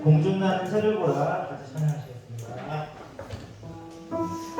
공중나는 새를 보라 같이 찬양하시겠습니다. 그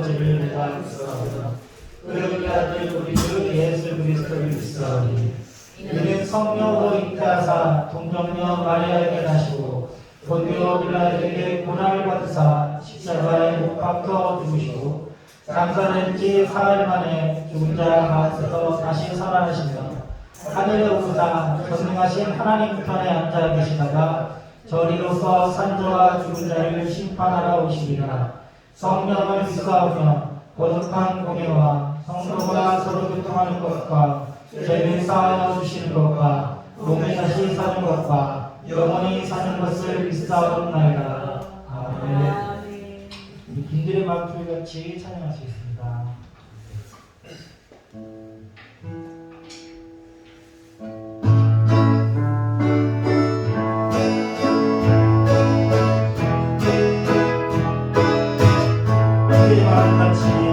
아버지를 내가 믿사오다. 그의 아들 우리 주 예수 그리스도를 믿사오니 이는 성령으로 잉태하사 동정녀 마리아에게 나시고 본디오 빌라에게 고난을 받으사 십자가에 못 박혀 죽으시고 장사된 지 사흘 만에 죽은 자 가운데서 다시 살아나시며 하늘에 오르사 전능하신 하나님 편에 앉아 계시다가 저리로서 산자와 죽은 자를 심판하러 오시리라. 성령을 믿사오며 거룩한 공예와 성도가 서로 교통하는 것과 죄를 사하여 주시는 것과 몸에 다시 사는 것과 영원히 사는 것을 믿사옵나이다. 아멘. 우리 빈들의 마음을 같이 찬양하시겠습니다. 빈들의 마음 같이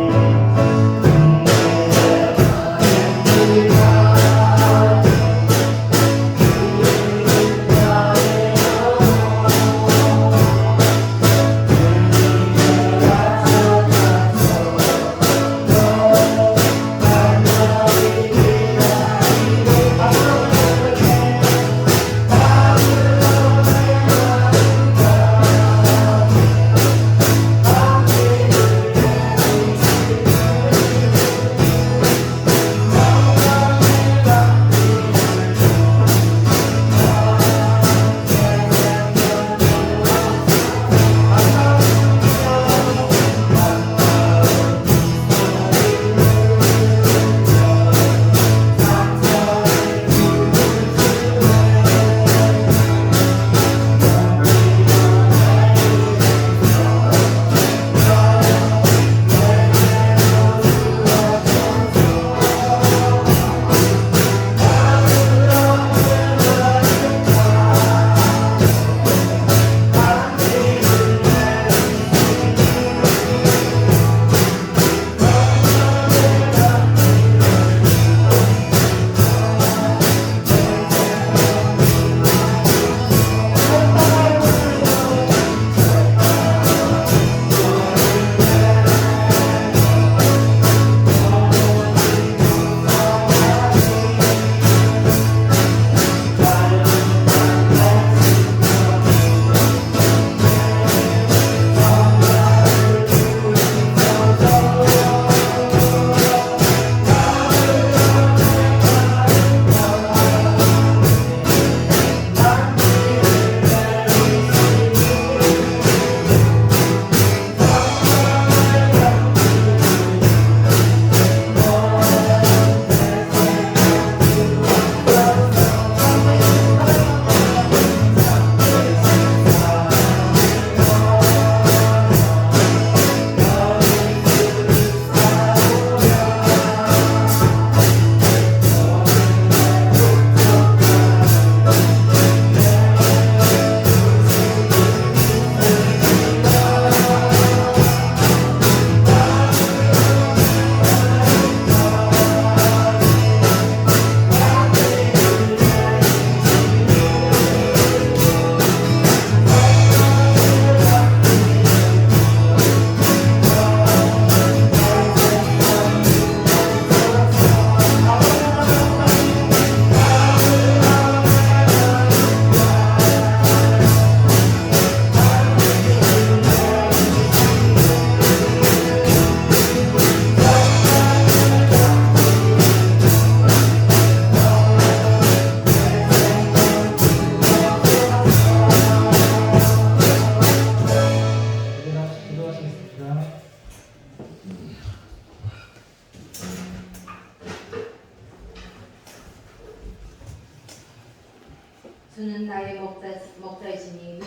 주는 나의 목자이시니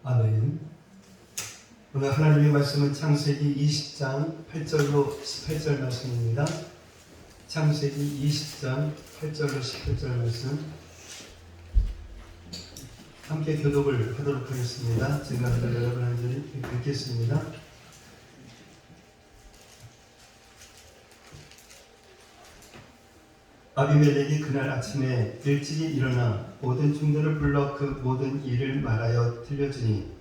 아멘. 오늘 하나님의 말씀은 창세기 20장 8절로 18절 말씀입니다. 창세기 20장 8절로 18절 말씀. 함께 교독을 하도록 하겠습니다. 제가 여러분 한 절이 읽겠습니다. 아비멜렉이 그날 아침에 일찍이 일어나 모든 종들을 불러 그 모든 일을 말하여 들려주니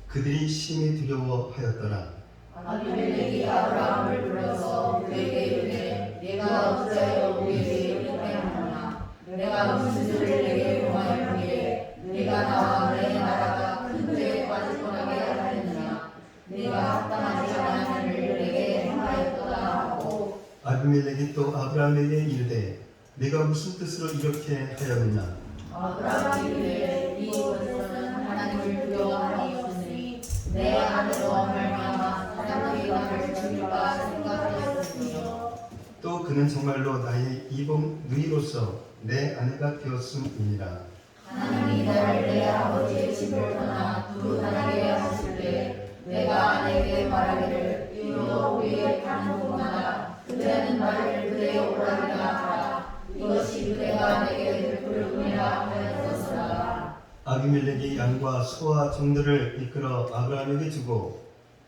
그들이 심히 두려워하였더라. 아비멜렉이 아브라함을 불러서 그에게 이르되 내가 어찌하여 우리에게 이렇게 하였느냐 내가 무슨 죄를 내게 범하였기에 내가 나와 내 나라가 큰 죄에 빠질 뻔하게 하였느냐 내가 합당하지 않은 일을 내게 행하였도다 하고 아비멜렉이 또 아브라함에게 이르되 네가 무슨 뜻으로 이렇게 하였느냐. 아브라함이 이르되 이 곳에서는 하나님을 두려워함이 없으니 내 아내로 말미암아 사람들이 나를 죽일까 생각하였으며 또 그는 정말로 나의 이복 누이로서 내 아내가 되었음이니라. 하나님이 나를 내 아버지의 집을 떠나 두 사람에게 하실 때 내가 아내에게 말하기를 이로 우리의 가는 곳마다 그대는 나를 그대의 오라리라 하라 이것이 그대가 내게 베풀 뿐이라 하였었으나 아비멜렉이 양과 소와 종들을 이끌어 아브라함에게 주고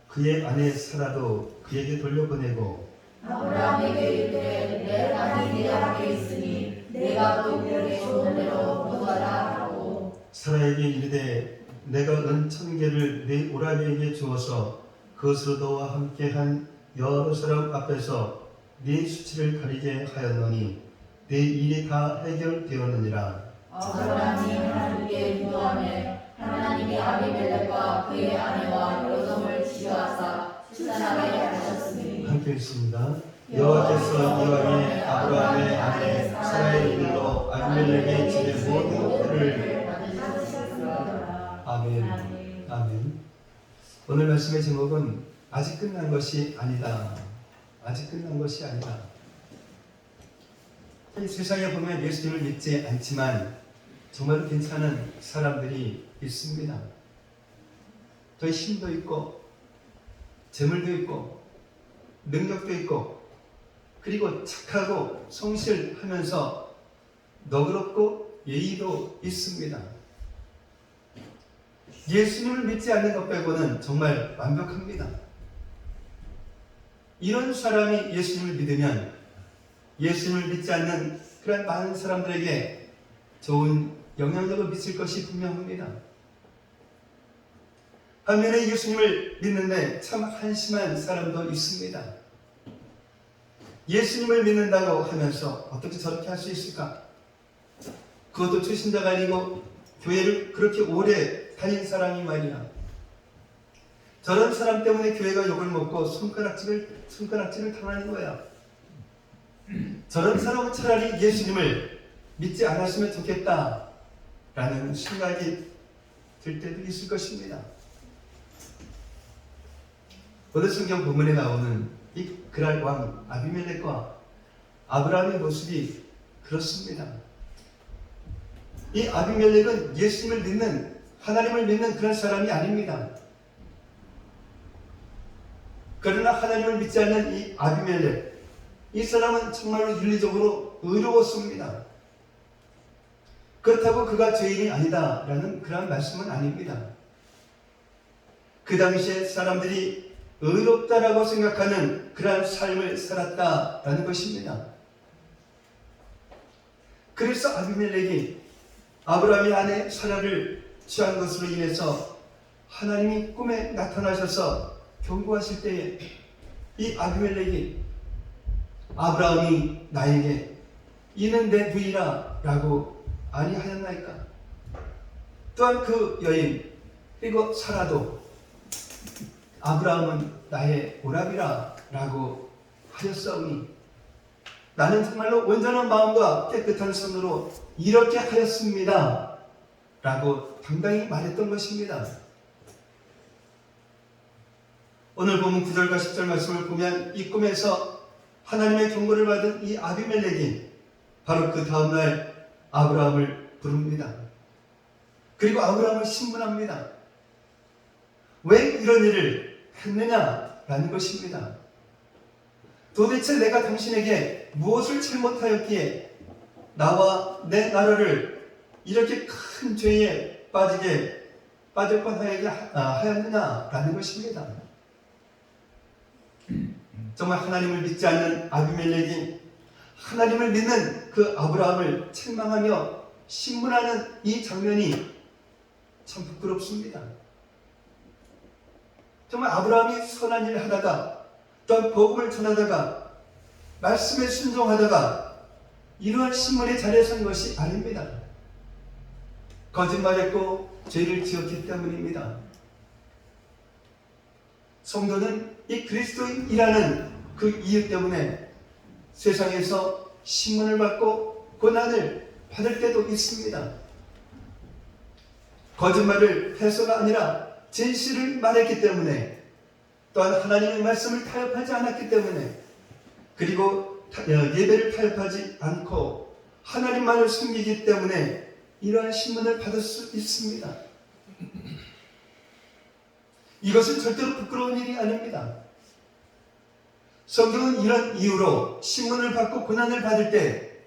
그의 아내 사라도 그에게 돌려보내고 아브라함에게 이르되 내 딸이 네 앞에 있으니 내가 또 그에게 좋은 대로 보아라 하고 사라에게 이르되 내가 은 1000개를 네 오라비에게 주어서 그것으로 너와 함께한 여러 사람 앞에서 네 수치를 가리게 하였노니 네 일이 다 해결되었느니라. 아브라함이 하나님께 기도하며 하나님이 아비멜렉과 그의 아내와 여종을 지어하사 출산하게 하셨으니 함께 있습니다. 여호와께서 이왕에 아브라함의 아내 사라의 일로 아비멜렉의 집의 모든 것을 아멘. 아멘. 오늘 말씀의 제목은 아직 끝난 것이 아니다. 아직 끝난 것이 아니다. 이 세상에 보면 예수님을 믿지 않지만 정말 괜찮은 사람들이 있습니다. 더 힘도 있고 재물도 있고 능력도 있고 그리고 착하고 성실하면서 너그럽고 예의도 있습니다. 예수님을 믿지 않는 것 빼고는 정말 완벽합니다. 이런 사람이 예수님을 믿으면 예수님을 믿지 않는 그런 많은 사람들에게 좋은 영향력을 미칠 것이 분명합니다. 반면에 예수님을 믿는데 참 한심한 사람도 있습니다. 예수님을 믿는다고 하면서 어떻게 저렇게 할 수 있을까? 그것도 초신자가 아니고 교회를 그렇게 오래 다닌 사람이 말이야. 저런 사람 때문에 교회가 욕을 먹고 손가락질을 당하는 거야. 저런 사람은 차라리 예수님을 믿지 않았으면 좋겠다라는 생각이 들 때도 있을 것입니다. 오늘 성경 본문에 나오는 이 그랄 왕 아비멜렉과 아브라함의 모습이 그렇습니다. 이 아비멜렉은 예수님을 믿는 하나님을 믿는 그런 사람이 아닙니다. 그러나 하나님을 믿지 않는 이 아비멜렉, 이 사람은 정말로 윤리적으로 의로웠습니다. 그렇다고 그가 죄인이 아니다라는 그런 말씀은 아닙니다. 그 당시에 사람들이 의롭다라고 생각하는 그러한 삶을 살았다라는 것입니다. 그래서 아비멜렉이 아브라함의 아내 사라를 취한 것으로 인해서 하나님이 꿈에 나타나셔서 경고하실 때에 이 아비멜렉이 아브라함이 나에게 이는 내 부이라 라고 아니하였나이까. 또한 그 여인 그리고 사라도 아브라함은 나의 오라비라 라고 하였사오니 나는 정말로 온전한 마음과 깨끗한 손으로 이렇게 하였습니다 라고 당당히 말했던 것입니다. 오늘 본문 9절과 10절 말씀을 보면 이 꿈에서 하나님의 경고를 받은 이 아비멜렉이 바로 그 다음날 아브라함을 부릅니다. 그리고 아브라함을 신문합니다. 왜 이런 일을 했느냐라는 것입니다. 도대체 내가 당신에게 무엇을 잘못하였기에 나와 내 나라를 이렇게 큰 죄에 빠질 뻔하였느냐라는 것입니다. 정말 하나님을 믿지 않는 아비멜렉이 하나님을 믿는 그 아브라함을 책망하며 신문하는 이 장면이 참 부끄럽습니다. 정말 아브라함이 선한 일을 하다가 또한 복음을 전하다가 말씀에 순종하다가 이러한 신문의 자리에 선 것이 아닙니다. 거짓말했고 죄를 지었기 때문입니다. 성도는 이 그리스도인이라는 그 이유 때문에 세상에서 신문을 받고 고난을 받을 때도 있습니다. 거짓말을 해서가 아니라 진실을 말했기 때문에, 또한 하나님의 말씀을 타협하지 않았기 때문에, 그리고 예배를 타협하지 않고 하나님만을 숨기기 때문에 이러한 신문을 받을 수 있습니다. 이것은 절대로 부끄러운 일이 아닙니다. 성경은 이런 이유로 신문을 받고 고난을 받을 때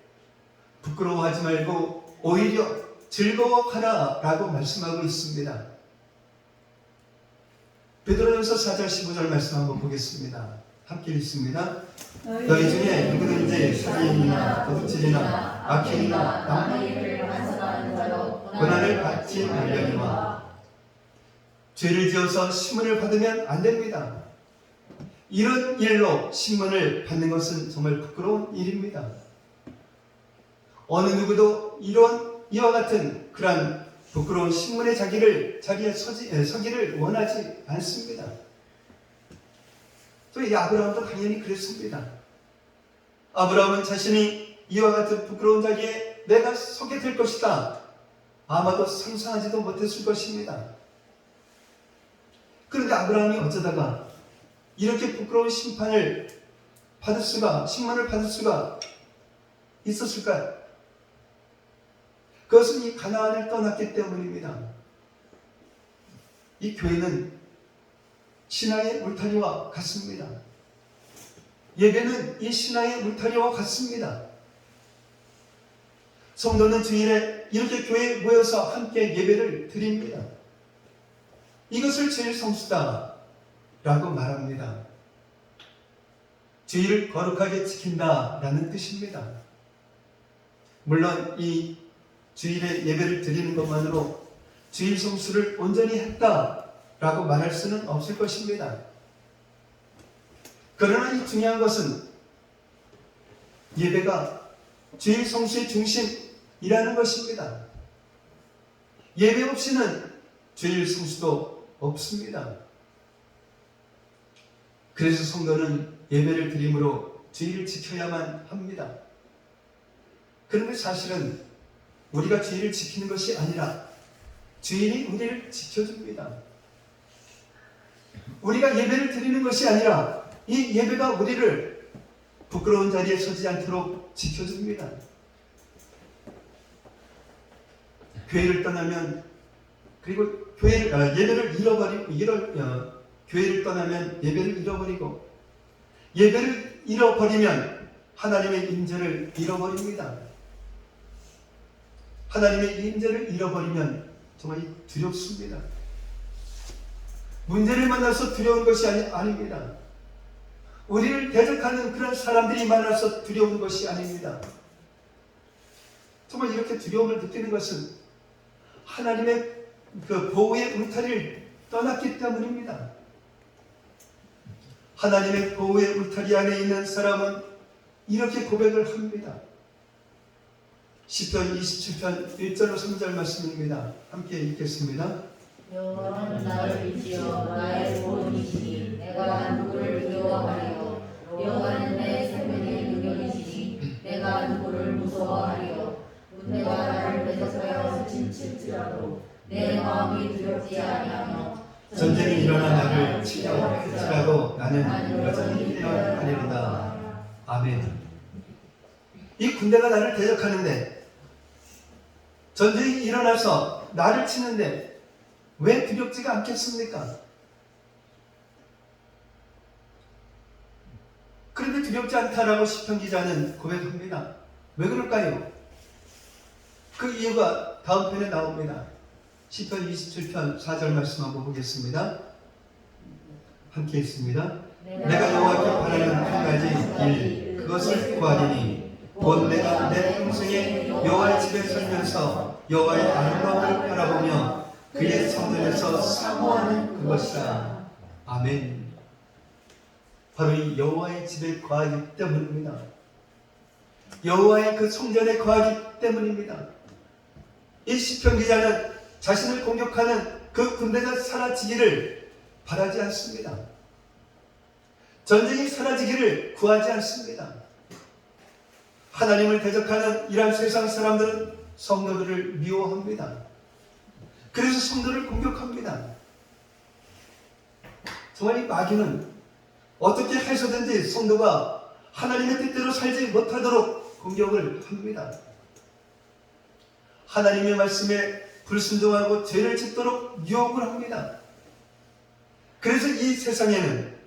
부끄러워하지 말고 오히려 즐거워하라 라고 말씀하고 있습니다. 베드로전서 4장 15절 말씀 한번 보겠습니다. 함께 읽습니다. 너희 중에 누구든지 살인이나 도둑질이나 악행이나 남의 일을 반성하는 자로 고난을 받지 말려니와. 죄를 지어서 신문을 받으면 안 됩니다. 이런 일로 신문을 받는 것은 정말 부끄러운 일입니다. 어느 누구도 이와 같은 그러한 부끄러운 신문의 자기의 서기를 원하지 않습니다. 또 이 아브라함도 당연히 그랬습니다. 아브라함은 자신이 이와 같은 부끄러운 자기에 내가 서게 될 것이다, 아마도 상상하지도 못했을 것입니다. 그런데 아브라함이 어쩌다가 이렇게 부끄러운 신문을 받을 수가 있었을까요? 그것은 이 가나안을 떠났기 때문입니다. 이 교회는 신앙의 울타리와 같습니다. 예배는 이 신앙의 울타리와 같습니다. 성도는 주일에 이렇게 교회에 모여서 함께 예배를 드립니다. 이것을 주일 성수다 라고 말합니다. 주일을 거룩하게 지킨다 라는 뜻입니다. 물론 이 주일에 예배를 드리는 것만으로 주일 성수를 온전히 했다 라고 말할 수는 없을 것입니다. 그러나 이 중요한 것은 예배가 주일 성수의 중심이라는 것입니다. 예배 없이는 주일 성수도 없습니다. 그래서 성도는 예배를 드림으로 주일을 지켜야만 합니다. 그런데 사실은 우리가 주일을 지키는 것이 아니라 주일이 우리를 지켜줍니다. 우리가 예배를 드리는 것이 아니라 이 예배가 우리를 부끄러운 자리에 서지 않도록 지켜줍니다. 교회를 떠나면, 그리고 예배를 교회를 떠나면 예배를 잃어버리고, 예배를 잃어버리면 하나님의 임재를 잃어버립니다. 하나님의 임재를 잃어버리면 정말 두렵습니다. 문제를 만나서 두려운 것이 아닙니다. 우리를 대적하는 그런 사람들이 많아서 두려운 것이 아닙니다. 정말 이렇게 두려움을 느끼는 것은 하나님의 그 보호의 울타리를 떠났기 때문입니다. 하나님의 보호의 울타리 안에 있는 사람은 이렇게 고백을 합니다. 시편 27편 1절로 3절 말씀입니다. 함께 읽겠습니다. 여호와는 나를 위지어 나의 보호이시니 내가 누구를 두려워하리요. 여호와는 내 생명의 능력이시니 내가 누구를 무서워하리요. 내가 나를 대적하여 스칠지라도 내 마음이 두렵지 아니하며 전쟁이 일어나 나를 치려할지라도 나는 여전히 뛰어가리로다. 아멘. 이 군대가 나를 대적하는데, 전쟁이 일어나서 나를 치는데 왜 두렵지가 않겠습니까? 그런데 두렵지 않다라고 시편 기자는 고백합니다. 왜 그럴까요? 그 이유가 다음 편에 나옵니다. 시편 27편 4절 말씀 한번 보겠습니다. 함께 읽습니다. 내가 여호와께 바라는 한 가지 일 그것을 구하리니 곧 내가 내 평생에 여호와의 집에 살면서 여호와의 아름다움을 바라보며 그의 성전에서 사모하는 그것이라. 아멘. 바로 이 여호와의 집에 거하기 때문입니다. 여호와의 그 성전에 거하기 때문입니다. 이 시편 기자는 자신을 공격하는 그 군대가 사라지기를 바라지 않습니다. 전쟁이 사라지기를 구하지 않습니다. 하나님을 대적하는 이러한 세상 사람들은 성도들을 미워합니다. 그래서 성도를 공격합니다. 정말 이 마귀는 어떻게 해서든지 성도가 하나님의 뜻대로 살지 못하도록 공격을 합니다. 하나님의 말씀에 불순종하고 죄를 짓도록 유혹을 합니다. 그래서 이 세상에는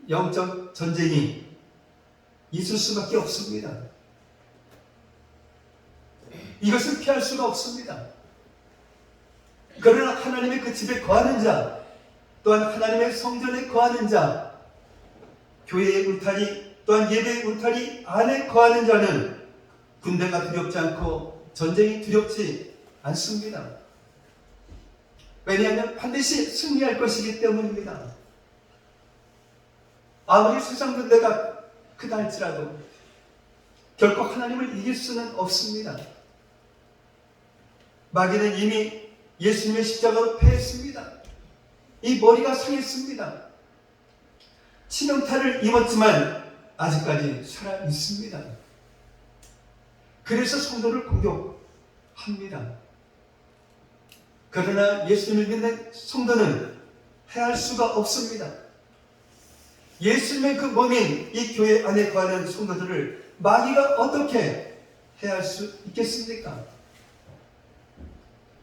영적 전쟁이 있을 수밖에 없습니다. 이것을 피할 수가 없습니다. 그러나 하나님의 그 집에 거하는 자, 또한 하나님의 성전에 거하는 자, 교회의 울타리 또한 예배의 울타리 안에 거하는 자는 군대가 두렵지 않고 전쟁이 두렵지 않습니다. 왜냐하면 반드시 승리할 것이기 때문입니다. 아무리 세상 군대가 크다 할지라도 결코 하나님을 이길 수는 없습니다. 마귀는 이미 예수님의 십자가로 패했습니다. 이 머리가 상했습니다. 치명타를 입었지만 아직까지 살아 있습니다. 그래서 성도를 공격합니다. 그러나 예수님을 믿는 성도는 해할 수가 없습니다. 예수님의 그 몸인 이 교회 안에 거하는 성도들을 마귀가 어떻게 해할 수 있겠습니까?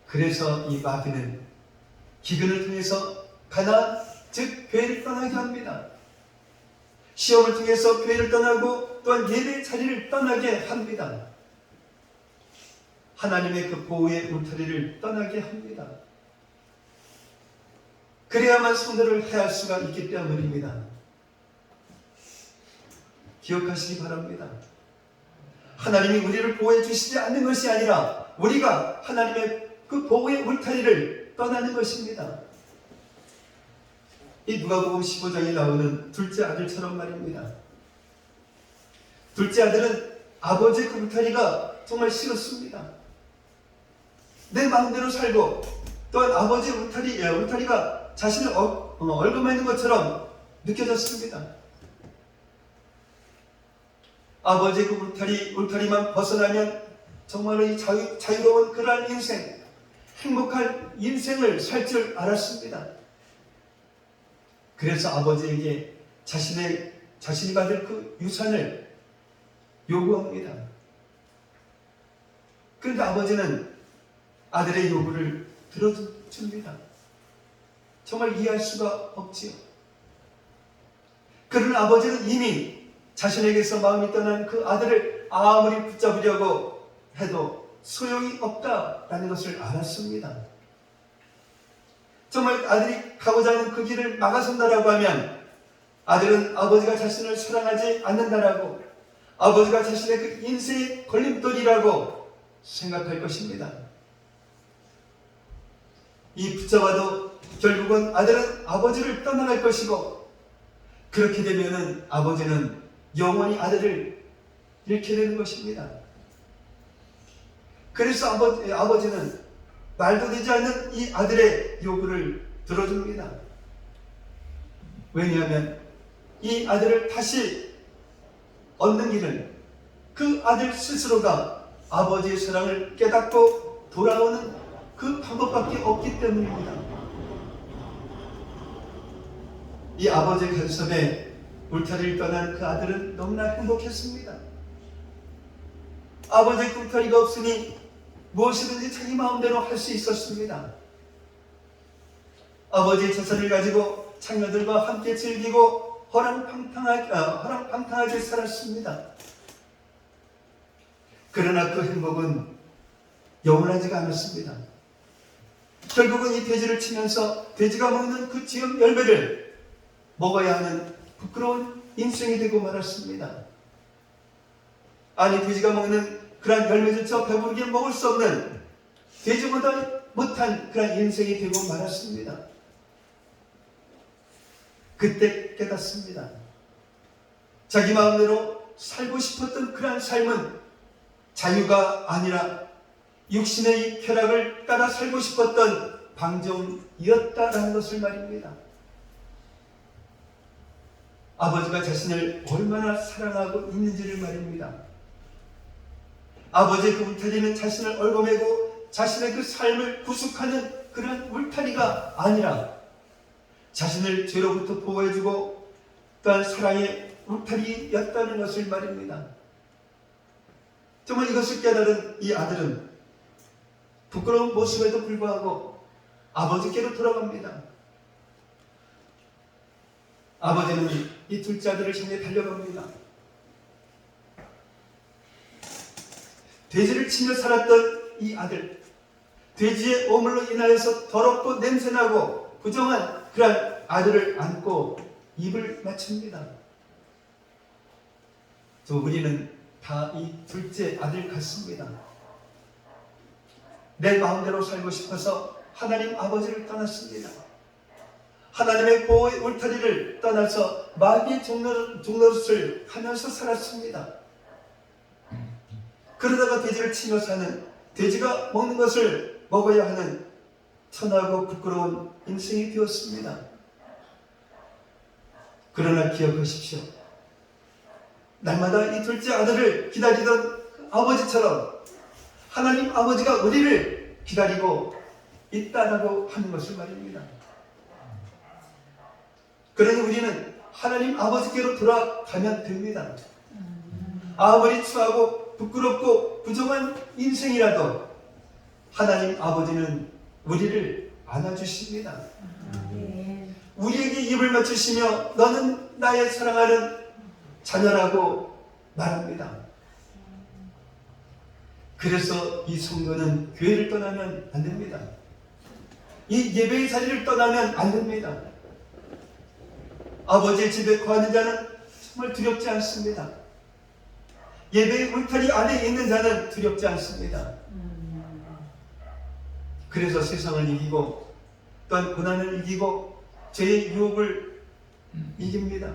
그래서 이 마귀는 기근을 통해서 가나안, 즉 교회를 떠나게 합니다. 시험을 통해서 교회를 떠나고 또한 예배의 자리를 떠나게 합니다. 하나님의 그 보호의 울타리를 떠나게 합니다. 그래야만 성도를 해할 수가 있기 때문입니다. 기억하시기 바랍니다. 하나님이 우리를 보호해 주시지 않는 것이 아니라 우리가 하나님의 그 보호의 울타리를 떠나는 것입니다. 이 누가복음 15장에 나오는 둘째 아들처럼 말입니다. 둘째 아들은 아버지의 그 울타리가 정말 싫었습니다. 내 마음대로 살고 또한 아버지의 울타리가 자신을 얽어매는 것처럼 느껴졌습니다. 아버지의 그 울타리만 벗어나면 정말로 이 자유로운 그러한 인생, 행복한 인생을 살 줄 알았습니다. 그래서 아버지에게 자신이 받을 그 유산을 요구합니다. 그런데 아버지는 아들의 요구를 들어줍니다. 정말 이해할 수가 없지요. 그러나 아버지는 이미 자신에게서 마음이 떠난 그 아들을 아무리 붙잡으려고 해도 소용이 없다라는 것을 알았습니다. 정말 아들이 가고자 하는 그 길을 막아선다라고 하면 아들은 아버지가 자신을 사랑하지 않는다라고, 아버지가 자신의 그 인생의 걸림돌이라고 생각할 것입니다. 이 붙잡아도 결국은 아들은 아버지를 떠나갈 것이고, 그렇게 되면은 아버지는 영원히 아들을 잃게 되는 것입니다. 그래서 아버지는 말도 되지 않는 이 아들의 요구를 들어줍니다. 왜냐하면 이 아들을 다시 얻는 길은 그 아들 스스로가 아버지의 사랑을 깨닫고 돌아오는 그 방법밖에 없기 때문입니다. 이 아버지의 간섭에 울타리를 떠난 그 아들은 너무나 행복했습니다. 아버지의 울타리가 없으니 무엇이든지 자기 마음대로 할 수 있었습니다. 아버지의 재산을 가지고 자녀들과 함께 즐기고 허랑방탕하게 살았습니다. 그러나 그 행복은 영원하지가 않았습니다. 결국은 이 돼지를 치면서 돼지가 먹는 그 지금 열매를 먹어야 하는 부끄러운 인생이 되고 말았습니다. 아니, 돼지가 먹는 그러한 열매조차 배부르게 먹을 수 없는 돼지보다 못한 그러한 인생이 되고 말았습니다. 그때 깨닫습니다. 자기 마음대로 살고 싶었던 그러한 삶은 자유가 아니라 육신의 이 쾌락을 따라 살고 싶었던 방종이었다라는 것을 말입니다. 아버지가 자신을 얼마나 사랑하고 있는지를 말입니다. 아버지의 그 울타리는 자신을 얽어매고 자신의 그 삶을 구속하는 그런 울타리가 아니라 자신을 죄로부터 보호해주고 또한 사랑의 울타리였다는 것을 말입니다. 정말 이것을 깨달은 이 아들은 부끄러운 모습에도 불구하고 아버지께로 돌아갑니다. 아버지는 이 둘째 아들을 향해 달려갑니다. 돼지를 치며 살았던 이 아들, 돼지의 오물로 인하여서 더럽고 냄새나고 부정한 그런 아들을 안고 입을 맞춥니다. 우리는 다 이 둘째 아들 같습니다. 내 마음대로 살고 싶어서 하나님 아버지를 떠났습니다. 하나님의 보호의 울타리를 떠나서 마귀의 종노릇을 하면서 살았습니다. 그러다가 돼지를 치며 사는, 돼지가 먹는 것을 먹어야 하는 천하고 부끄러운 인생이 되었습니다. 그러나 기억하십시오. 날마다 이 둘째 아들을 기다리던 아버지처럼 하나님 아버지가 우리를 기다리고 있다라고 하는 것을 말입니다. 그러니 우리는 하나님 아버지께로 돌아가면 됩니다. 아무리 추하고 부끄럽고 부정한 인생이라도 하나님 아버지는 우리를 안아주십니다. 우리에게 입을 맞추시며 너는 나의 사랑하는 자녀라고 말합니다. 그래서 이 성도는 교회를 떠나면 안 됩니다. 이 예배의 자리를 떠나면 안 됩니다. 아버지의 집에 거하는 자는 정말 두렵지 않습니다. 예배의 울타리 안에 있는 자는 두렵지 않습니다. 그래서 세상을 이기고 또한 고난을 이기고 죄의 유혹을 이깁니다.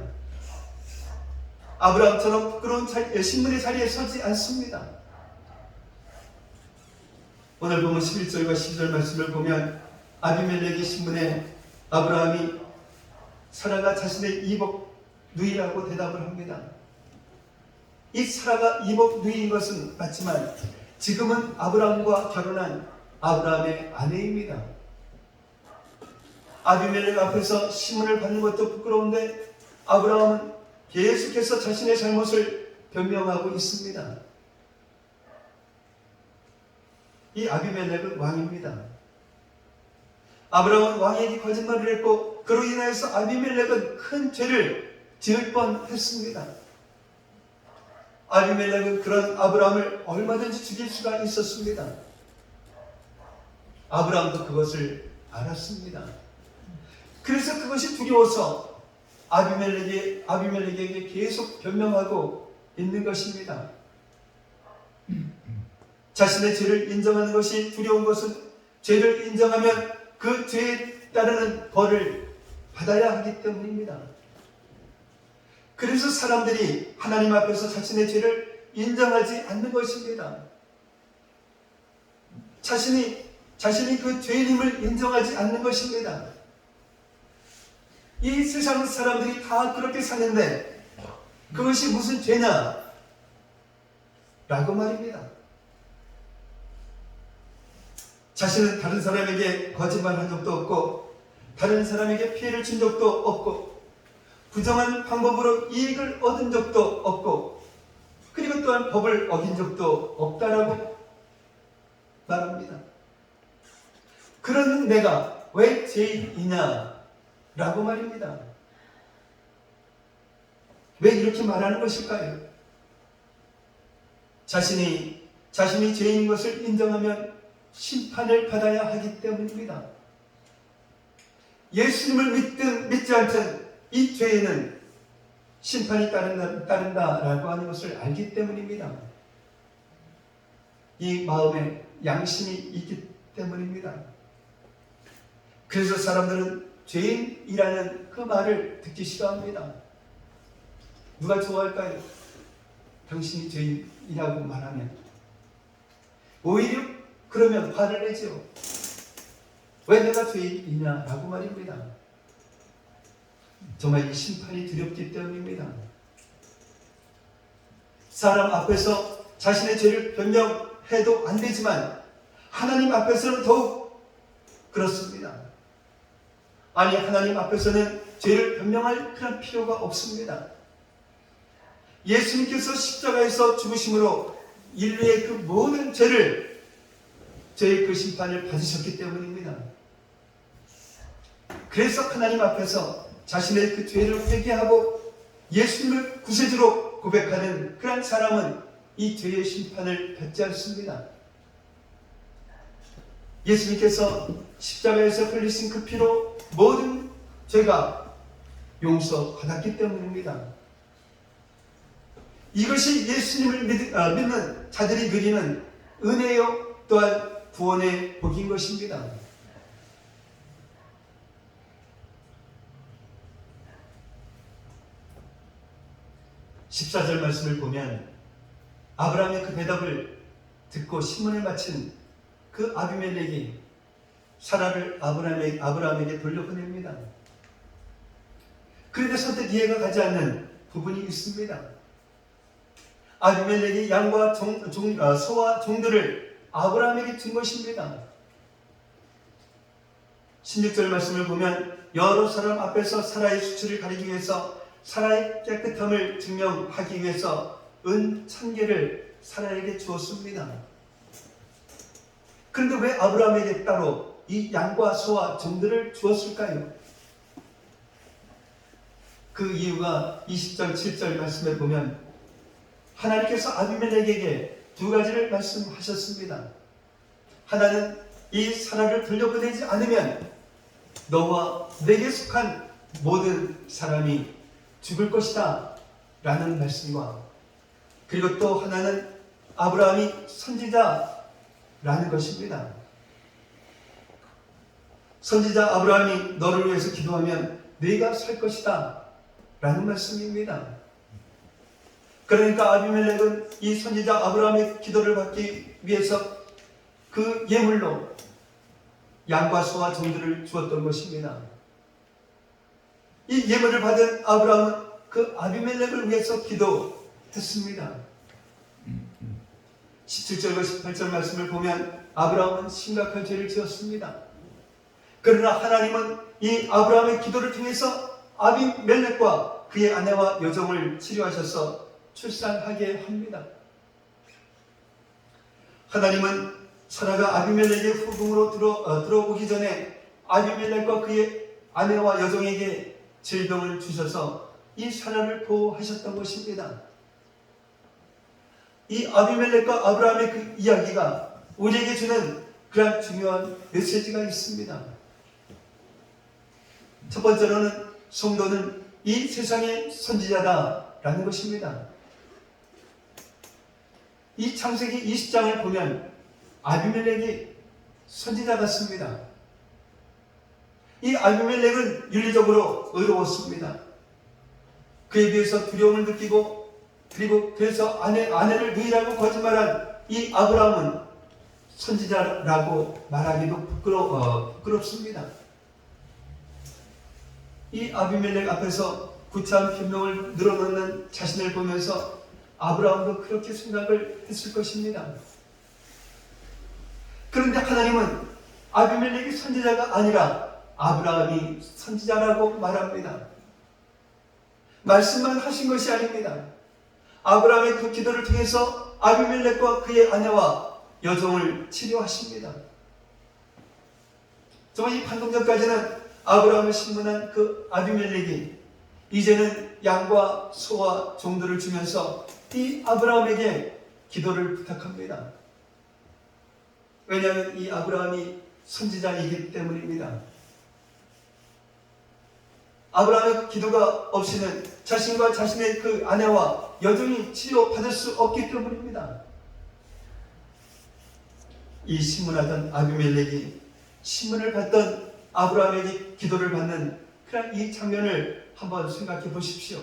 아브라함처럼 부끄러운 신문의 자리에 서지 않습니다. 오늘 보면 11절과 12절 말씀을 보면 아비멜렉의 신문에 아브라함이 사라가 자신의 이복 누이라고 대답을 합니다. 이 사라가 이복 누이인 것은 맞지만 지금은 아브라함과 결혼한 아브라함의 아내입니다. 아비멜렉 앞에서 신문을 받는 것도 부끄러운데 아브라함은 계속해서 자신의 잘못을 변명하고 있습니다. 이 아비멜렉은 왕입니다. 아브라함은 왕에게 거짓말을 했고 그로 인하여서 아비멜렉은 큰 죄를 지을 뻔했습니다. 아비멜렉은 그런 아브라함을 얼마든지 죽일 수가 있었습니다. 아브라함도 그것을 알았습니다. 그래서 그것이 두려워서 아비멜렉에게 계속 변명하고 있는 것입니다. 자신의 죄를 인정하는 것이 두려운 것은 죄를 인정하면 그 죄에 따르는 벌을 받아야 하기 때문입니다. 그래서 사람들이 하나님 앞에서 자신의 죄를 인정하지 않는 것입니다. 자신이 그 죄인임을 인정하지 않는 것입니다. 이 세상 사람들이 다 그렇게 사는데 그것이 무슨 죄냐? 라고 말입니다. 자신은 다른 사람에게 거짓말한 적도 없고 다른 사람에게 피해를 준 적도 없고 부정한 방법으로 이익을 얻은 적도 없고 그리고 또한 법을 어긴 적도 없다라고 말합니다. 그런 내가 왜 죄인이냐? 라고 말입니다. 왜 이렇게 말하는 것일까요? 자신이 죄인인 것을 인정하면 심판을 받아야 하기 때문입니다. 예수님을 믿든 믿지 않든 이 죄에는 심판이 따른다라고 하는 것을 알기 때문입니다. 이 마음에 양심이 있기 때문입니다. 그래서 사람들은 죄인이라는 그 말을 듣기 싫어합니다. 누가 좋아할까요? 당신이 죄인이라고 말하면. 오히려 그러면 화를 내죠. 왜 내가 죄인이냐라고 말입니다. 정말 이 심판이 두렵기 때문입니다. 사람 앞에서 자신의 죄를 변명해도 안 되지만 하나님 앞에서는 더욱 그렇습니다. 아니, 하나님 앞에서는 죄를 변명할 그런 필요가 없습니다. 예수님께서 십자가에서 죽으심으로 인류의 그 모든 죄의 그 심판을 받으셨기 때문입니다. 그래서 하나님 앞에서 자신의 그 죄를 회개하고 예수님을 구세주로 고백하는 그런 사람은 이 죄의 심판을 받지 않습니다. 예수님께서 십자가에서 흘리신 그 피로 모든 죄가 용서받았기 때문입니다. 이것이 예수님을 믿는 자들이 누리는 은혜요 또한 구원의 복인 것입니다. 14절 말씀을 보면 아브라함의 그 대답을 듣고 신문을 마친 그 아비멜렉이 사라를 아브라함에게 돌려보냅니다. 그런데 선뜻 이해가 가지 않는 부분이 있습니다. 아비멜렉이 양과 소와 종들을 아브라함에게 준 것입니다. 16절 말씀을 보면 여러 사람 앞에서 사라의 수치를 가리기 위해서 사라의 깨끗함을 증명하기 위해서 은 1000개를 사라에게 주었습니다. 그런데 왜 아브라함에게 따로 이 양과 소와 종들을 주었을까요? 그 이유가 20절 7절 말씀에 보면 하나님께서 아비멜렉에게 두 가지를 말씀하셨습니다. 하나는 이 사라를 돌려보내지 않으면 너와 내게 속한 모든 사람이 죽을 것이다 라는 말씀과, 그리고 또 하나는 아브라함이 선지자라는 것입니다. 선지자 아브라함이 너를 위해서 기도하면 네가 살 것이다 라는 말씀입니다. 그러니까 아비멜렉은 이 선지자 아브라함의 기도를 받기 위해서 그 예물로 양과 소와 종들을 주었던 것입니다. 이 예물을 받은 아브라함은 그 아비멜렉을 위해서 기도했습니다. 17절과 18절 말씀을 보면 아브라함은 심각한 죄를 지었습니다. 그러나 하나님은 이 아브라함의 기도를 통해서 아비멜렉과 그의 아내와 여종을 치료하셔서 출산하게 합니다. 하나님은 사라가 아비멜렉의 후궁으로 들어오기 전에 아비멜렉과 그의 아내와 여종에게 질병을 주셔서 이 사라를 보호하셨던 것입니다. 이 아비멜렉과 아브라함의 그 이야기가 우리에게 주는 그런 중요한 메시지가 있습니다. 첫 번째로는 성도는 이 세상의 선지자다라는 것입니다. 이 창세기 20장을 보면 아비멜렉이 선지자 같습니다. 이 아비멜렉은 윤리적으로 의로웠습니다. 그에 비해서 두려움을 느끼고 그리고 그래서 아내를 누이라고 거짓말한 이 아브라함은 선지자라고 말하기도 부끄럽습니다. 이 아비멜렉 앞에서 구차한 변명을 늘어놓는 자신을 보면서 아브라함도 그렇게 생각을 했을 것입니다. 그런데 하나님은 아비멜렉이 선지자가 아니라 아브라함이 선지자라고 말합니다. 말씀만 하신 것이 아닙니다. 아브라함의 그 기도를 통해서 아비멜렉과 그의 아내와 여종을 치료하십니다. 정말 이 방금 전까지는 아브라함을 신문한 그 아비멜렉이 이제는 양과 소와 종들을 주면서 이 아브라함에게 기도를 부탁합니다. 왜냐하면 이 아브라함이 선지자이기 때문입니다. 아브라함의 기도가 없이는 자신과 자신의 그 아내와 여종이 치료받을 수 없기 때문입니다. 이 신문하던 아비멜렉이 신문을 받던 아브라함에게 기도를 받는 그런 이 장면을 한번 생각해 보십시오.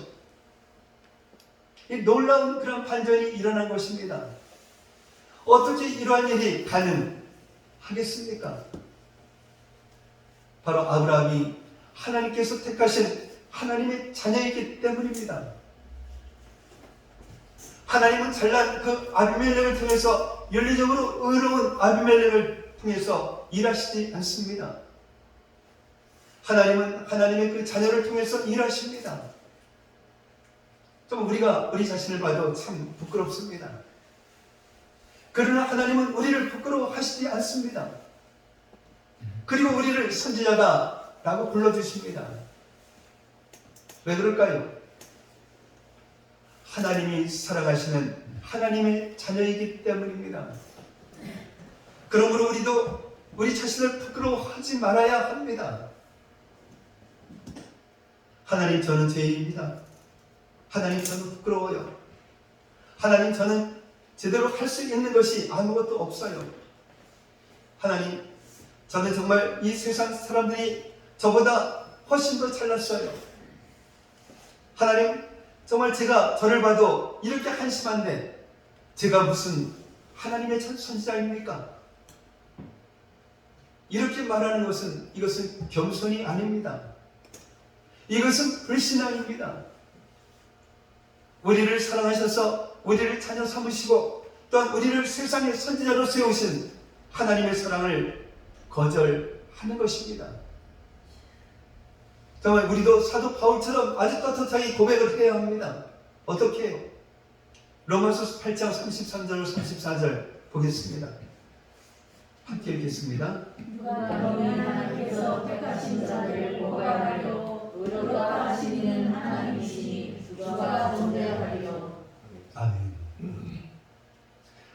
이 놀라운 그런 반전이 일어난 것입니다. 어떻게 이러한 일이 가능하겠습니까? 바로 아브라함이 하나님께서 택하신 하나님의 자녀이기 때문입니다. 하나님은 잘난 그 아비멜렉을 통해서 윤리적으로 의로운 아비멜렉을 통해서 일하시지 않습니다. 하나님은 하나님의 그 자녀를 통해서 일하십니다. 좀 우리가 우리 자신을 봐도 참 부끄럽습니다. 그러나 하나님은 우리를 부끄러워하시지 않습니다. 그리고 우리를 선지자다라고 불러주십니다. 왜 그럴까요? 하나님이 살아가시는 하나님의 자녀이기 때문입니다. 그러므로 우리도 우리 자신을 부끄러워하지 말아야 합니다. 하나님, 저는 죄인입니다. 하나님, 저는 부끄러워요. 하나님, 저는 제대로 할 수 있는 것이 아무것도 없어요. 하나님, 저는 정말 이 세상 사람들이 저보다 훨씬 더 잘났어요. 하나님, 정말 제가 저를 봐도 이렇게 한심한데 제가 무슨 하나님의 선지자입니까? 이렇게 말하는 것은 이것은 겸손이 아닙니다. 이것은 불신앙입니다. 우리를 사랑하셔서 우리를 자녀 삼으시고 또한 우리를 세상의 선지자로 세우신 하나님의 사랑을 거절하는 것입니다. 정말 우리도 사도 바울처럼 아주 떳떳하게 고백을 해야 합니다. 어떻게 해요? 로마서 8장 33절 34절 보겠습니다. 함께 읽겠습니다. 누가 너는 하나님께서 택하신 자들을 보관하려 의롭다 하시는 하나님이시니 주가 존대하리요. 아멘.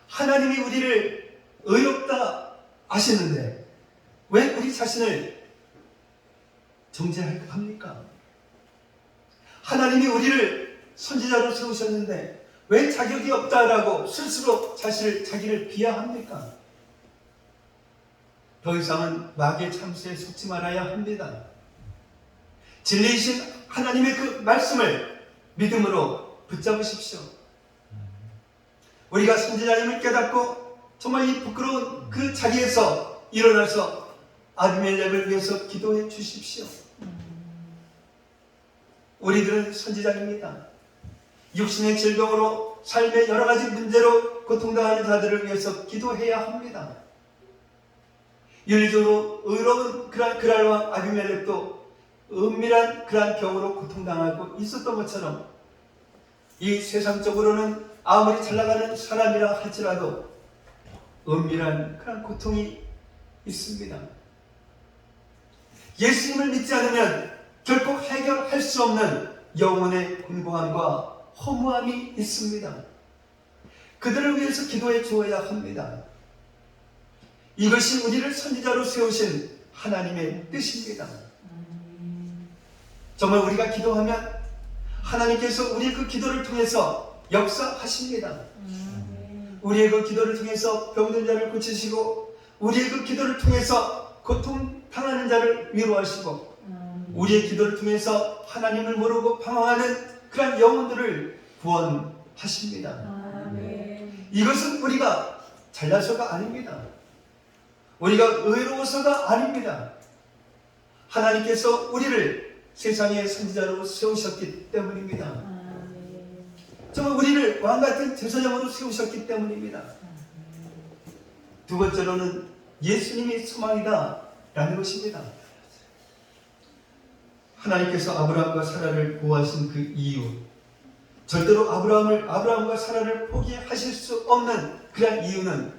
하나님이 우리를 의롭다 하시는데 왜 우리 자신을 정죄합니까? 하나님이 우리를 선지자로 세우셨는데 왜 자격이 없다라고 스스로 자기를 비하합니까? 더 이상은 마귀의 참수에 속지 말아야 합니다. 진리이신 하나님의 그 말씀을 믿음으로 붙잡으십시오. 우리가 선지자임을 깨닫고 정말 이 부끄러운 그 자리에서 일어나서 아비멜렉을 위해서 기도해 주십시오. 우리들은 선지자입니다. 육신의 질병으로 삶의 여러 가지 문제로 고통당하는 자들을 위해서 기도해야 합니다. 윤리적으로 의로운 그랄 왕 아비멜렉도 은밀한 그러한 병으로 고통당하고 있었던 것처럼 이 세상적으로는 아무리 잘 나가는 사람이라 할지라도 은밀한 그런 고통이 있습니다. 예수님을 믿지 않으면 결코 해결할 수 없는 영혼의 공고함과 허무함이 있습니다. 그들을 위해서 기도해 주어야 합니다. 이것이 우리를 선지자로 세우신 하나님의 뜻입니다. 정말 우리가 기도하면 하나님께서 우리의 그 기도를 통해서 역사하십니다. 우리의 그 기도를 통해서 병든 자를 고치시고 우리의 그 기도를 통해서 고통 당하는 자를 위로하시고 우리의 기도를 통해서 하나님을 모르고 방황하는 그런 영혼들을 구원하십니다. 이것은 우리가 잘나서가 아닙니다. 우리가 의로워서가 아닙니다. 하나님께서 우리를 세상의 선지자로 세우셨기 때문입니다. 정말 우리를 왕같은 제사장으로 세우셨기 때문입니다. 두 번째로는 예수님이 소망이다 라는 것입니다. 하나님께서 아브라함과 사라를 보호하신 그 이유, 절대로 아브라함과 사라를 포기하실 수 없는 그런 이유는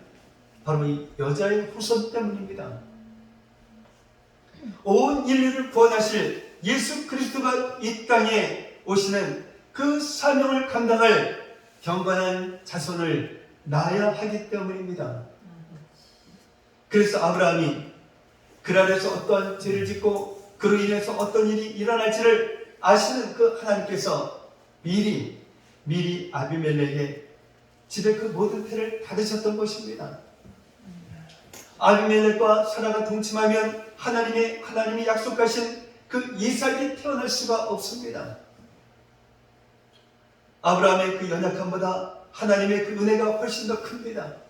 바로 이 여자의 후손 때문입니다. 온 인류를 구원하실 예수 그리스도가 이 땅에 오시는 그 사명을 감당할 경건한 자손을 낳아야 하기 때문입니다. 그래서 아브라함이 그 안에서 어떠한 죄를 짓고 그로 인해서 어떤 일이 일어날지를 아시는 그 하나님께서 미리 아비멜렉의 집에 그 모든 태를 닫으셨던 것입니다. 아비멜렉과 사라가 동침하면 하나님이 약속하신 그 이삭이 태어날 수가 없습니다. 아브라함의 그 연약함보다 하나님의 그 은혜가 훨씬 더 큽니다.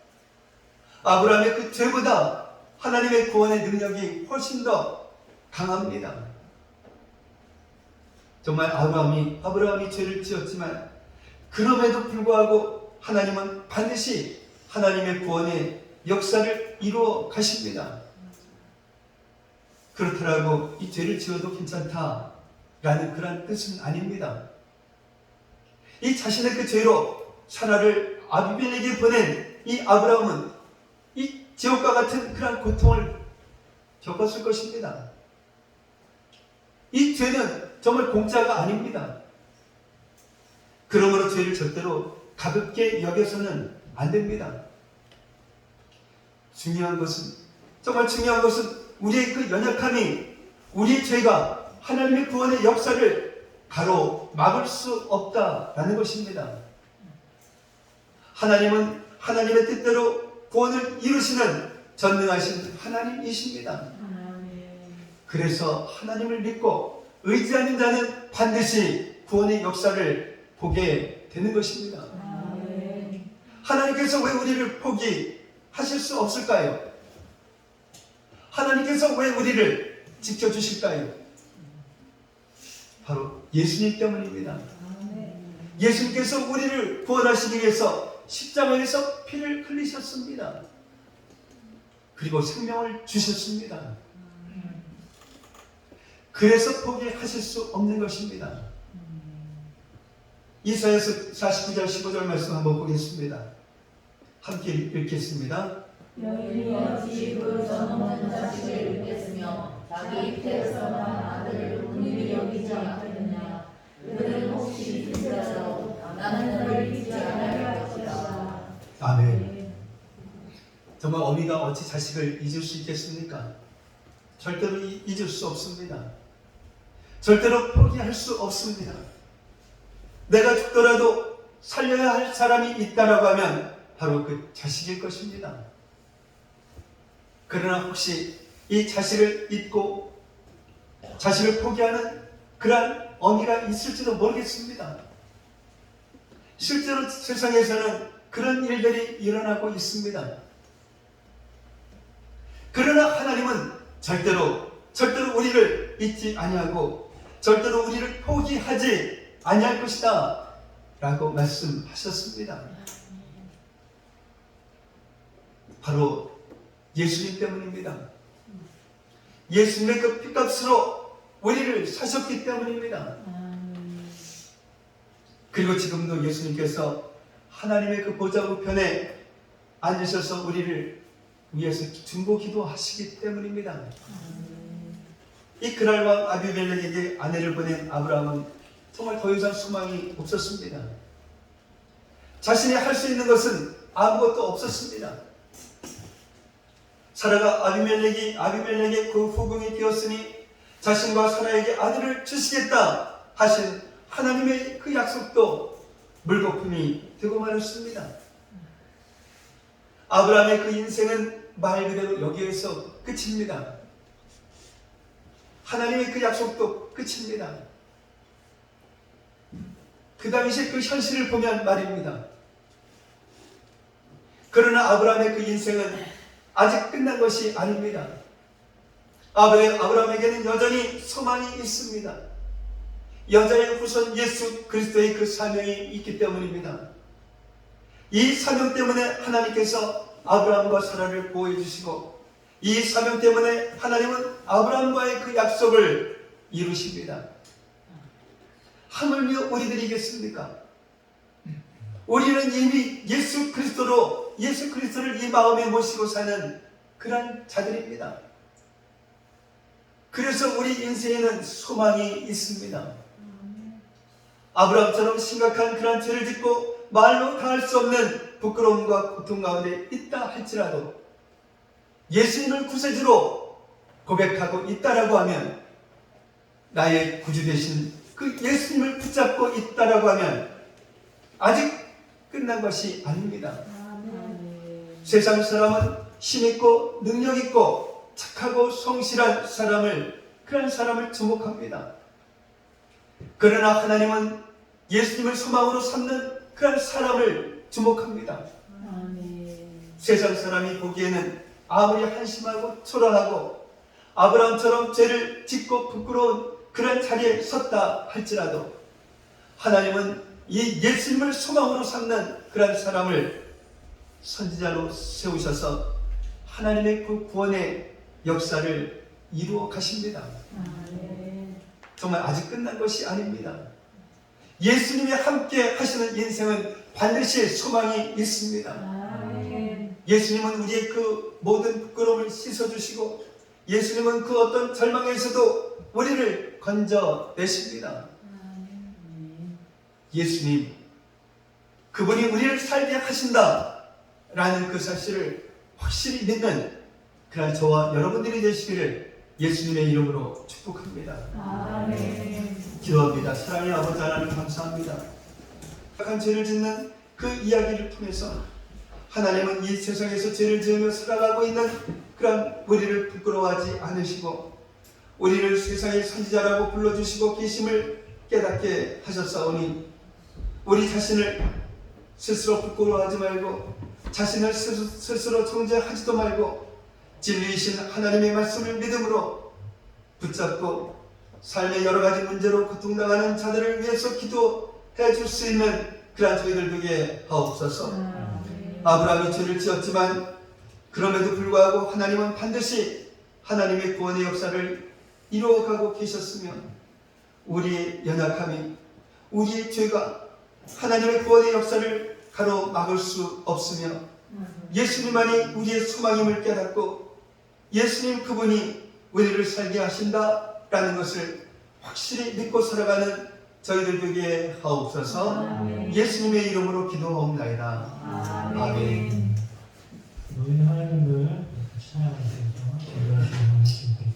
아브라함의 그 죄보다 하나님의 구원의 능력이 훨씬 더 강합니다. 정말 아브라함이 죄를 지었지만 그럼에도 불구하고 하나님은 반드시 하나님의 구원의 역사를 이루어 가십니다. 그렇더라고 이 죄를 지어도 괜찮다라는 그런 뜻은 아닙니다. 이 자신의 그 죄로 사라를 아비멜렉에게 보낸 이 아브라함은 이 지옥과 같은 그런 고통을 겪었을 것입니다. 이 죄는 정말 공짜가 아닙니다. 그러므로 죄를 절대로 가볍게 여겨서는 안 됩니다. 정말 중요한 것은 우리의 그 연약함이, 우리의 죄가 하나님의 구원의 역사를 가로막을 수 없다라는 것입니다. 하나님은 하나님의 뜻대로 구원을 이루시는 전능하신 하나님이십니다. 그래서 하나님을 믿고 의지하는 자는 반드시 구원의 역사를 보게 되는 것입니다. 하나님께서 왜 우리를 포기하실 수 없을까요? 하나님께서 왜 우리를 지켜주실까요? 바로 예수님 때문입니다. 예수님께서 우리를 구원하시기 위해서 십자가에서 피를 흘리셨습니다. 그리고 생명을 주셨습니다. 그래서 포기하실 수 없는 것입니다. 이사야서 49장 15절 말씀 한번 보겠습니다. 함께 읽겠습니다. 여인이 어찌 그 젖먹는 자식을 믿겠으며 자기 잉태에서 난 아들을 긍휼히 여기지 않겠느냐. 그들은 혹시 믿을지라도 나는 너를 믿지 않을 것이다. 아멘. 정말 어미가 어찌 자식을 잊을 수 있겠습니까? 절대로 잊을 수 없습니다. 절대로 포기할 수 없습니다. 내가 죽더라도 살려야 할 사람이 있다라고 하면 바로 그 자식일 것입니다. 그러나 혹시 이 자식을 잊고 자식을 포기하는 그러한 어미가 있을지도 모르겠습니다. 실제로 세상에서는 그런 일들이 일어나고 있습니다. 그러나 하나님은 절대로 우리를 잊지 아니하고 절대로 우리를 포기하지 아니할 것이다 라고 말씀하셨습니다. 바로 예수님 때문입니다. 예수님의 그 피값으로 우리를 사셨기 때문입니다. 그리고 지금도 예수님께서 하나님의 그 보좌 우편에 앉으셔서 우리를 위해서 중보기도 하시기 때문입니다. 이 그랄 왕 아비멜렉에게 아내를 보낸 아브라함은 정말 더 이상 소망이 없었습니다. 자신이 할 수 있는 것은 아무것도 없었습니다. 사라가 아비멜렉의 그 후궁이 되었으니 자신과 사라에게 아들을 주시겠다 하신 하나님의 그 약속도 물거품이 되고 말았습니다. 아브라함의 그 인생은 말 그대로 여기에서 끝입니다. 하나님의 그 약속도 끝입니다. 그 당시 그 현실을 보면 말입니다. 그러나 아브라함의 그 인생은 아직 끝난 것이 아닙니다. 아브라함에게는 여전히 소망이 있습니다. 여자의 후손 예수 그리스도의 그 사명이 있기 때문입니다. 이 사명 때문에 하나님께서 아브라함과 사라를 보호해 주시고 이 사명 때문에 하나님은 아브라함과의 그 약속을 이루십니다. 하물며 우리들이겠습니까? 우리는 이미 예수 그리스도를 이 마음에 모시고 사는 그런 자들입니다. 그래서 우리 인생에는 소망이 있습니다. 아브라함처럼 심각한 그런 죄를 짓고 말로 다할 수 없는 부끄러움과 고통 가운데 있다 할지라도 예수님을 구세주로 고백하고 있다라고 하면, 나의 구주 되신 그 예수님을 붙잡고 있다라고 하면 아직 끝난 것이 아닙니다. 세상 사람은 힘있고 능력있고 착하고 성실한 사람을, 그런 사람을 주목합니다. 그러나 하나님은 예수님을 소망으로 삼는 그런 사람을 주목합니다. 세상 사람이 보기에는 아무리 한심하고 초라하고 아브라함처럼 죄를 짓고 부끄러운 그런 자리에 섰다 할지라도 하나님은 이 예수님을 소망으로 삼는 그런 사람을 선지자로 세우셔서 하나님의 그 구원의 역사를 이루어 가십니다. 정말 아직 끝난 것이 아닙니다. 예수님이 함께 하시는 인생은 반드시 소망이 있습니다. 예수님은 우리의 그 모든 부끄러움을 씻어주시고 예수님은 그 어떤 절망에서도 우리를 건져내십니다. 예수님, 그분이 우리를 살게 하신다라는 그 사실을 확실히 믿는 그런 저와 여러분들이 되시기를 예수님의 이름으로 축복합니다. 기도합니다. 사랑의 아버지 하나님 감사합니다. 악한 죄를 짓는 그 이야기를 통해서 하나님은 이 세상에서 죄를 지으며 살아가고 있는 그런 우리를 부끄러워하지 않으시고 우리를 세상의 선지자라고 불러주시고 계심을 깨닫게 하셨사오니 우리 자신을 스스로 부끄러워하지 말고 자신을 스스로 정죄하지도 말고 진리이신 하나님의 말씀을 믿음으로 붙잡고 삶의 여러 가지 문제로 고통당하는 자들을 위해서 기도해 줄 수 있는 그러한 저희들 되게 하옵소서. 아브라함이 죄를 지었지만 그럼에도 불구하고 하나님은 반드시 하나님의 구원의 역사를 이루어가고 계셨으며 우리의 연약함이, 우리의 죄가 하나님의 구원의 역사를 가로막을 수 없으며 예수님만이 우리의 소망임을 깨닫고 예수님 그분이 우리를 살게 하신다라는 것을 확실히 믿고 살아가는 저희들 되게 하옵소서. 예수님의 이름으로 기도하옵나이다. 아멘. 너희 하나님을 찬양하면서 기도하시는 말씀 드리겠습니다.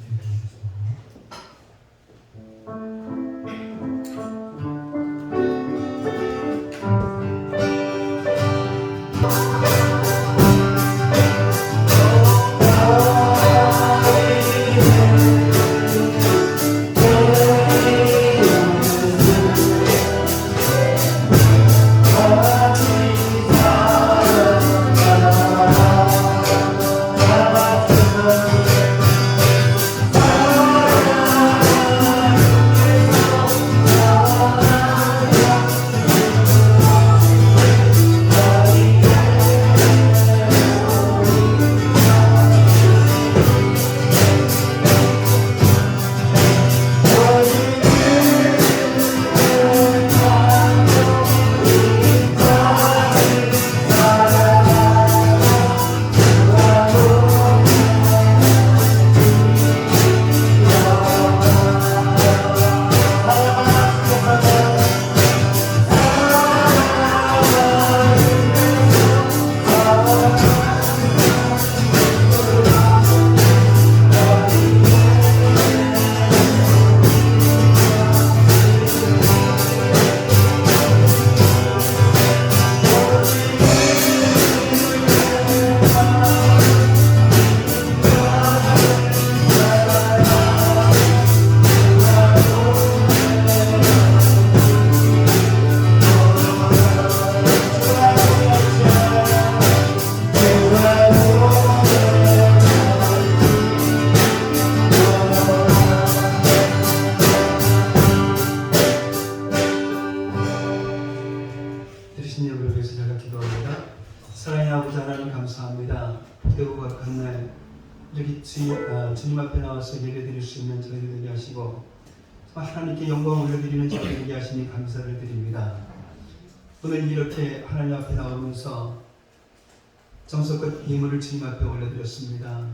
사랑의 아버지 하나님 감사합니다. 기도가 끝날 이렇게 주님 앞에 나와서 예배드릴 수 있는 저희들 되게 하시고 하나님께 영광을 올려드리는 저희들 되게 하시니 감사를 드립니다. 오늘 이렇게 하나님 앞에 나오면서 정성껏 예물을 주님 앞에 올려드렸습니다.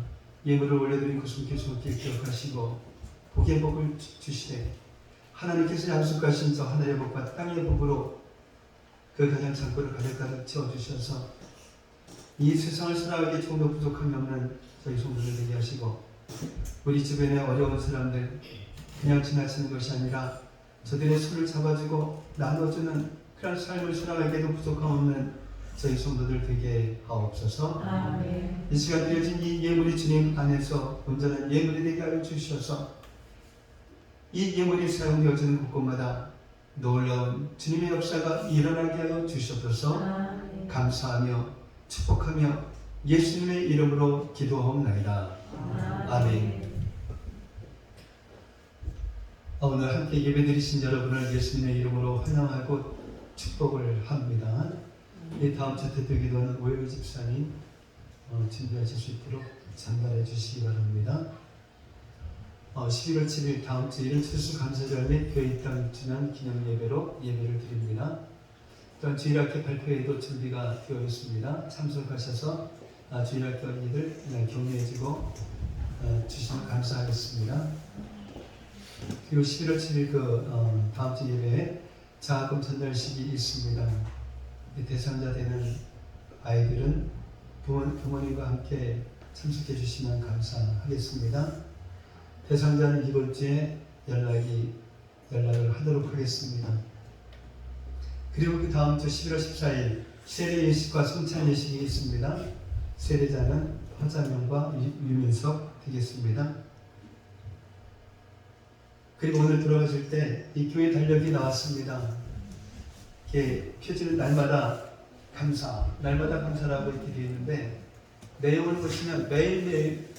예물을 올려드린 그 손길 기억하시고 복의 복을 주시되 하나님께서 약속하신 저 하늘의 복과 땅의 복으로 그 가장 창고를 가득 채워주셔서 이 세상을 살아가기에 조금도 부족함이 없는 저희 성도들 되게 하시고, 우리 주변의 어려운 사람들 그냥 지나치는 것이 아니라 저들의 손을 잡아주고 나눠주는 그런 삶을 살아가기에도 부족함 없는 저희 성도들 되게 하옵소서. 아멘. 이 시간 드려진 이 예물이 주님 안에서 온전한 예물이 되게 하여 주셔서 이 예물이 사용되어지는 곳곳마다 놀라운 주님의 역사가 일어나게 하여 주셔서 아멘. 감사하며 축복하며 예수님의 이름으로 기도하옵나이다. 아멘. 오늘 함께 예배드리신 여러분을 예수님의 이름으로 환영하고 축복을 합니다. 이 다음 주 대표 기도는 오해우 집사님 준비하실 수 있도록 전달해 주시기 바랍니다. 11월 7일 다음 주 일일 추수감사절 및 교회 입당 주년 기념 예배로 예배를 드립니다. 또한 주일학교 발표회도 준비가 되어 있습니다. 참석하셔서 주일학교 언니들 격려해주고 주시면 감사하겠습니다. 그리고 11월 7일 다음 주 예배에 자금 전달식이 있습니다. 대상자 되는 아이들은 부모님과 함께 참석해 주시면 감사하겠습니다. 대상자는 이번 주에 연락을 하도록 하겠습니다. 그리고 그 다음 주 11월 14일 세례 예식과 성찬 예식이 있습니다. 세례자는 허자명과 유민석 되겠습니다. 그리고 오늘 들어가실 때 이 교회 달력이 나왔습니다. 이렇게 표지는 날마다 감사라고 이렇게 되어 있는데 내용을 보시면 매일매일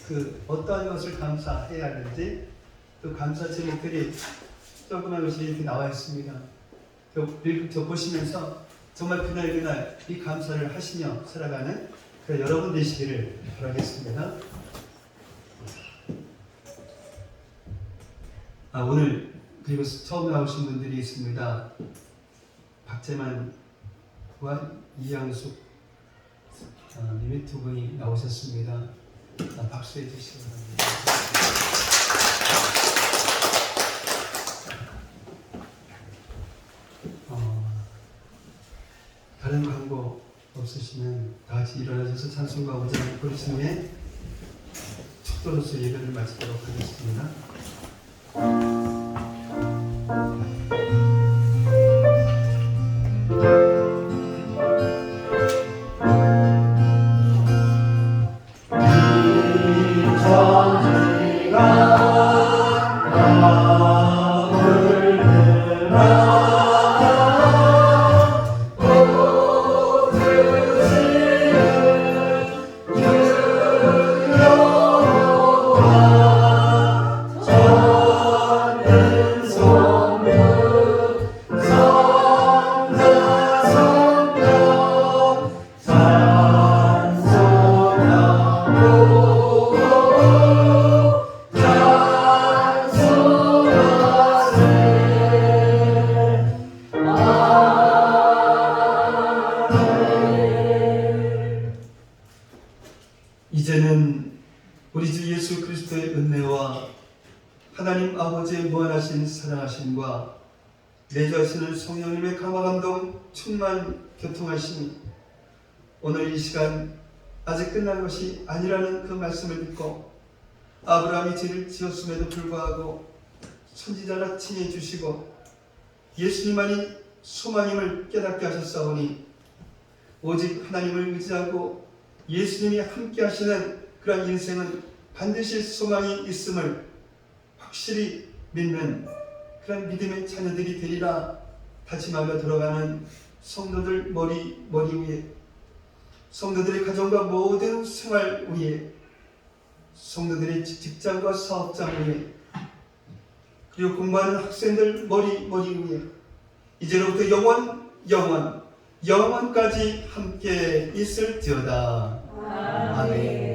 어떠한 것을 감사해야 하는지 또 감사 제목들이 조그만 것이 이렇게 나와 있습니다. 저 보시면서 정말 그날 이 감사를 하시며 살아가는 여러분 되시기를 바라겠습니다. 오늘 그리고 처음 나오신 분들이 있습니다. 박재만과 이양숙 님이 두 분이 나오셨습니다. 박수해 주시기 바랍니다. 다른 광고 없으시면 다 같이 일어나셔서 찬송가 오전에 부르신 후에 축도로서 예배를 마치도록 하겠습니다. 이제는 우리 주 예수 그리스도의 은혜와 하나님 아버지의 무한하신 사랑하심과 내주하시는 성령님의 강화감동 충만 교통하심이 오늘 이 시간 아직 끝난 것이 아니라는 그 말씀을 듣고 아브라함이 죄를 지었음에도 불구하고 선지자라 칭해 주시고 예수님만이 소망임을 깨닫게 하셨사오니 오직 하나님을 의지하고 예수님이 함께 하시는 그런 인생은 반드시 소망이 있음을 확실히 믿는 그런 믿음의 자녀들이 되리라 다짐하며 들어가는 성도들 머리 위에, 성도들의 가정과 모든 생활 위에, 성도들의 직장과 사업장 위에, 그리고 공부하는 학생들 머리 위에 이제로부터 영원까지 함께 있을지어다. 아멘.